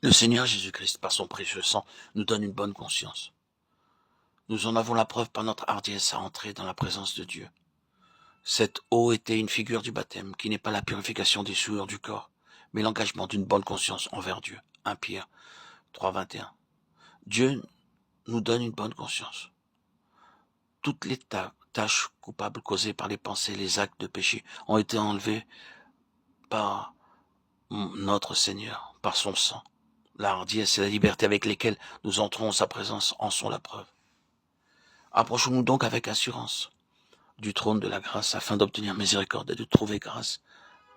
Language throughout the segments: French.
Le Seigneur Jésus-Christ, par son précieux sang, nous donne une bonne conscience. Nous en avons la preuve par notre hardiesse à entrer dans la présence de Dieu. Cette eau était une figure du baptême, qui n'est pas la purification des souillures du corps, mais l'engagement d'une bonne conscience envers Dieu. 1 Pierre 3,21. Dieu nous donne une bonne conscience. Toutes les tâches coupables causées par les pensées, les actes de péché ont été enlevées par notre Seigneur, par son sang. La hardiesse et la liberté avec lesquelles nous entrons en sa présence en sont la preuve. Approchons-nous donc avec assurance du trône de la grâce afin d'obtenir miséricorde et de trouver grâce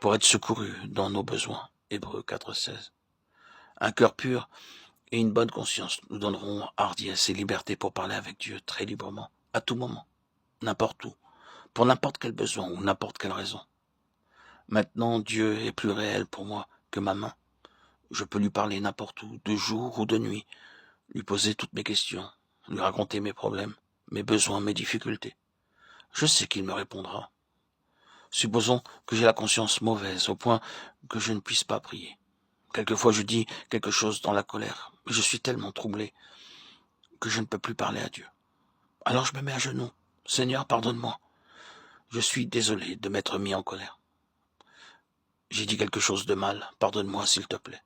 pour être secourus dans nos besoins. Hébreux 4,16. Un cœur pur et une bonne conscience nous donneront hardiesse et liberté pour parler avec Dieu très librement, à tout moment, n'importe où, pour n'importe quel besoin ou n'importe quelle raison. Maintenant, Dieu est plus réel pour moi que ma main. Je peux lui parler n'importe où, de jour ou de nuit, lui poser toutes mes questions, lui raconter mes problèmes, mes besoins, mes difficultés. Je sais qu'il me répondra. Supposons que j'ai la conscience mauvaise au point que je ne puisse pas prier. Quelquefois je dis quelque chose dans la colère, mais je suis tellement troublé que je ne peux plus parler à Dieu. Alors je me mets à genoux. Seigneur, pardonne-moi. Je suis désolé de m'être mis en colère. J'ai dit quelque chose de mal. Pardonne-moi, s'il te plaît.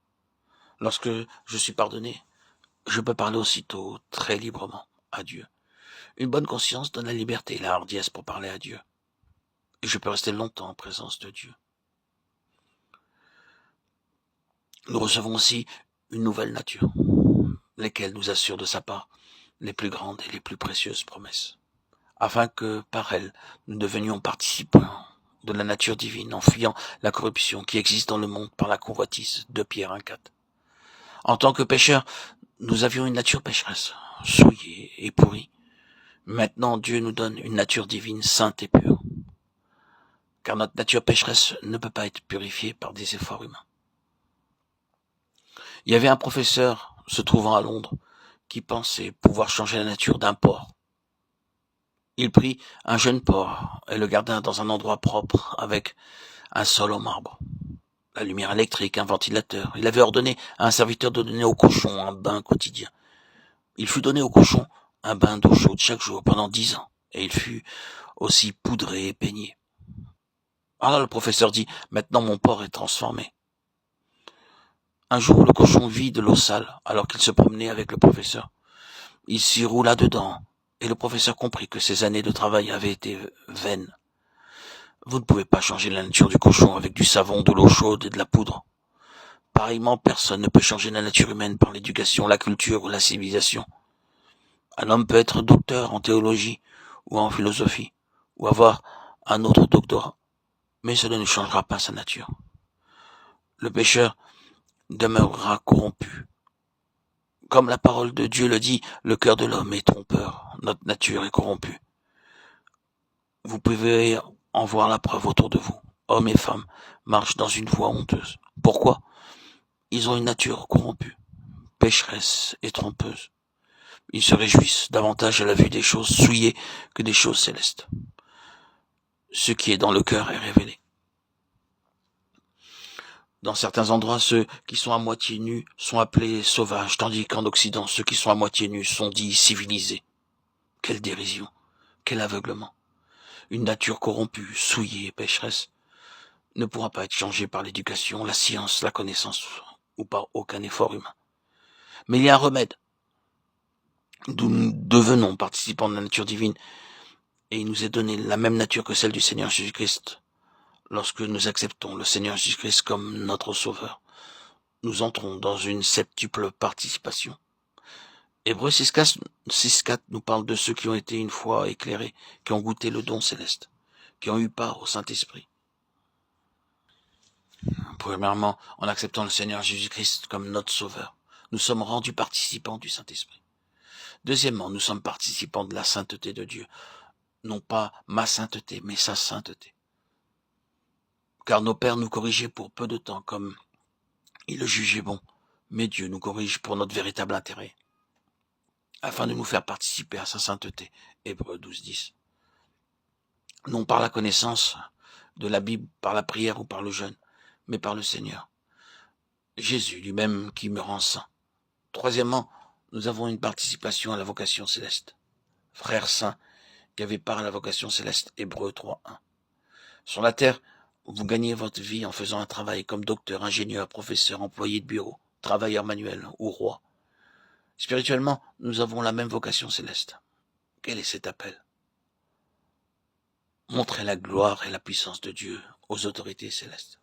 Lorsque je suis pardonné, je peux parler aussitôt, très librement, à Dieu. Une bonne conscience donne la liberté et la hardiesse pour parler à Dieu. Et je peux rester longtemps en présence de Dieu. Nous recevons aussi une nouvelle nature, laquelle nous assure de sa part les plus grandes et les plus précieuses promesses, afin que, par elle, nous devenions participants de la nature divine en fuyant la corruption qui existe dans le monde par la convoitise. 2 Pierre 1,4. En tant que pécheurs, nous avions une nature pécheresse, souillée et pourrie. Maintenant, Dieu nous donne une nature divine sainte et pure, car notre nature pécheresse ne peut pas être purifiée par des efforts humains. Il y avait un professeur se trouvant à Londres qui pensait pouvoir changer la nature d'un porc. Il prit un jeune porc et le garda dans un endroit propre avec un sol en marbre, la lumière électrique, un ventilateur. Il avait ordonné à un serviteur de donner au cochon un bain quotidien. Il fut donné au cochon un bain d'eau chaude chaque jour pendant 10 ans, et il fut aussi poudré et peigné. Alors le professeur dit, maintenant mon porc est transformé. Un jour, le cochon vit de l'eau sale alors qu'il se promenait avec le professeur. Il s'y roula dedans, et le professeur comprit que ses années de travail avaient été vaines. Vous ne pouvez pas changer la nature du cochon avec du savon, de l'eau chaude et de la poudre. Pareillement, personne ne peut changer la nature humaine par l'éducation, la culture ou la civilisation. Un homme peut être docteur en théologie ou en philosophie, ou avoir un autre doctorat, mais cela ne changera pas sa nature. Le pécheur demeurera corrompu. Comme la parole de Dieu le dit, le cœur de l'homme est trompeur, notre nature est corrompue. Vous pouvez en voir la preuve autour de vous. Hommes et femmes marchent dans une voie honteuse. Pourquoi? Ils ont une nature corrompue, pécheresse et trompeuse. Ils se réjouissent davantage à la vue des choses souillées que des choses célestes. Ce qui est dans le cœur est révélé. Dans certains endroits, ceux qui sont à moitié nus sont appelés sauvages, tandis qu'en Occident, ceux qui sont à moitié nus sont dits civilisés. Quelle dérision, quel aveuglement. Une nature corrompue, souillée et pécheresse ne pourra pas être changée par l'éducation, la science, la connaissance ou par aucun effort humain. Mais il y a un remède. Nous devenons participants de la nature divine et il nous est donné la même nature que celle du Seigneur Jésus-Christ. Lorsque nous acceptons le Seigneur Jésus-Christ comme notre Sauveur, nous entrons dans une septuple participation. Hébreux 6,4 nous parle de ceux qui ont été une fois éclairés, qui ont goûté le don céleste, qui ont eu part au Saint-Esprit. Premièrement, en acceptant le Seigneur Jésus-Christ comme notre Sauveur, nous sommes rendus participants du Saint-Esprit. Deuxièmement, nous sommes participants de la sainteté de Dieu. Non pas ma sainteté, mais sa sainteté. Car nos pères nous corrigeaient pour peu de temps, comme ils le jugeaient bon. Mais Dieu nous corrige pour notre véritable intérêt, afin de nous faire participer à sa sainteté. Hébreux 12,10. Non par la connaissance de la Bible, par la prière ou par le jeûne, mais par le Seigneur. Jésus lui-même qui me rend saint. Troisièmement, nous avons une participation à la vocation céleste. Frères saints, qui avez part à la vocation céleste, Hébreux 3:1. Sur la terre, vous gagnez votre vie en faisant un travail comme docteur, ingénieur, professeur, employé de bureau, travailleur manuel ou roi. Spirituellement, nous avons la même vocation céleste. Quel est cet appel? Montrer la gloire et la puissance de Dieu aux autorités célestes.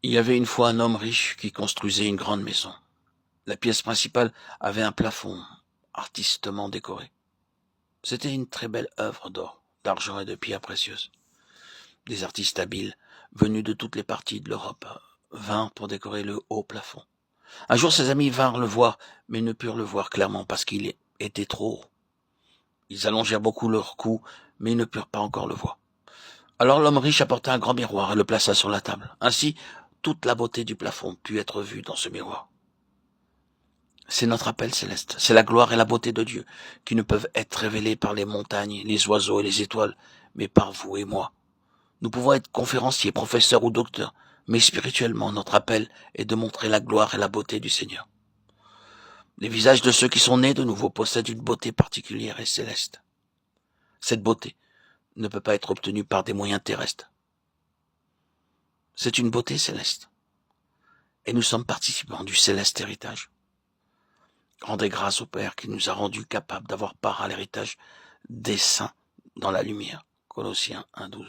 Il y avait une fois un homme riche qui construisait une grande maison. La pièce principale avait un plafond artistement décoré. C'était une très belle œuvre d'or, d'argent et de pierres précieuses. Des artistes habiles, venus de toutes les parties de l'Europe, vinrent pour décorer le haut plafond. Un jour, ses amis vinrent le voir, mais ne purent le voir clairement parce qu'il était trop haut. Ils allongèrent beaucoup leur cou, mais ils ne purent pas encore le voir. Alors l'homme riche apporta un grand miroir et le plaça sur la table. Ainsi, toute la beauté du plafond put être vue dans ce miroir. C'est notre appel céleste, c'est la gloire et la beauté de Dieu qui ne peuvent être révélées par les montagnes, les oiseaux et les étoiles, mais par vous et moi. Nous pouvons être conférenciers, professeurs ou docteurs, mais spirituellement, notre appel est de montrer la gloire et la beauté du Seigneur. Les visages de ceux qui sont nés de nouveau possèdent une beauté particulière et céleste. Cette beauté ne peut pas être obtenue par des moyens terrestres. C'est une beauté céleste. Et nous sommes participants du céleste héritage. Rendez grâce au Père qui nous a rendus capables d'avoir part à l'héritage des saints dans la lumière. Colossiens 1:12.